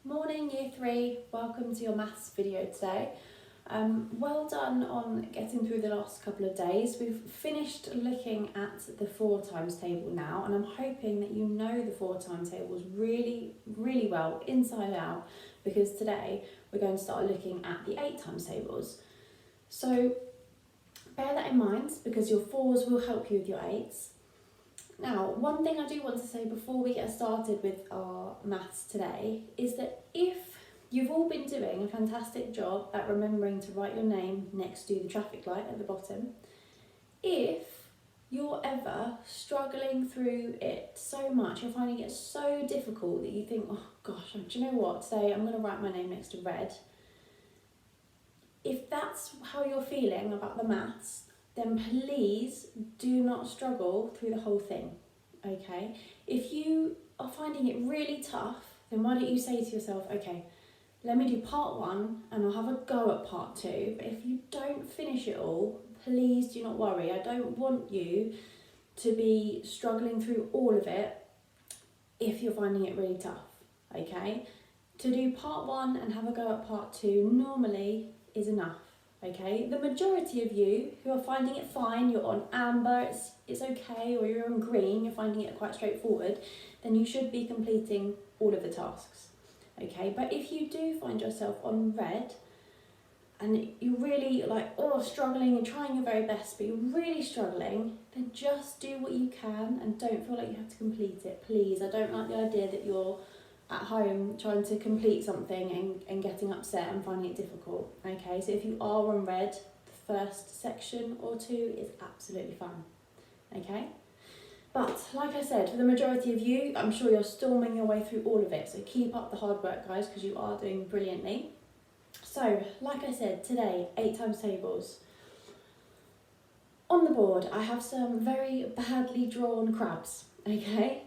Morning Year 3, welcome to your maths video today. Well done on getting through the last couple of days. We've finished looking at the 4 times table now, and I'm hoping that you know the 4 times tables really well inside out, because today we're going to start looking at the 8 times tables. So bear that in mind, because your 4s will help you with your 8s. Now, one thing I do want to say before we get started with our maths today is that if you've all been doing a fantastic job at remembering to write your name next to the traffic light at the bottom, if you're ever struggling through it so much, you're finding it so difficult that you think, oh gosh, do you know what, today I'm going to write my name next to red. If that's how you're feeling about the maths, then please do not struggle through the whole thing, okay? If you are finding it really tough, then why don't you say to yourself, okay, let me do part 1 and I'll have a go at part 2. But if you don't finish it all, please do not worry. I don't want you to be struggling through all of it if you're finding it really tough, okay? To do part 1 and have a go at part 2 normally is enough. Okay, the majority of you who are finding it fine, you're on amber, it's okay, or you're on green, you're finding it quite straightforward, then you should be completing all of the tasks. Okay, but if you do find yourself on red and you're really struggling and trying your very best, but you're really struggling, then just do what you can and don't feel like you have to complete it, please. I don't like the idea that you're at home trying to complete something and getting upset and finding it difficult. Okay, so if you are on red, the first section or 2 is absolutely fine. Okay, but like I said, for the majority of you, I'm sure you're storming your way through all of it, so keep up the hard work, guys, because you are doing brilliantly. So like I said, today 8 times tables. On the board I have some very badly drawn crabs. Okay,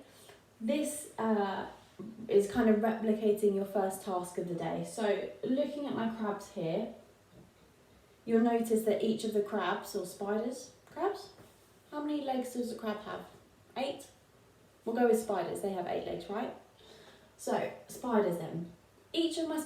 this is kind of replicating your first task of the day. So looking at my crabs here, you'll notice that each of the crabs, or spiders, crabs? How many legs does a crab have? 8? We'll go with spiders, they have 8 legs, right? So spiders then. Each of my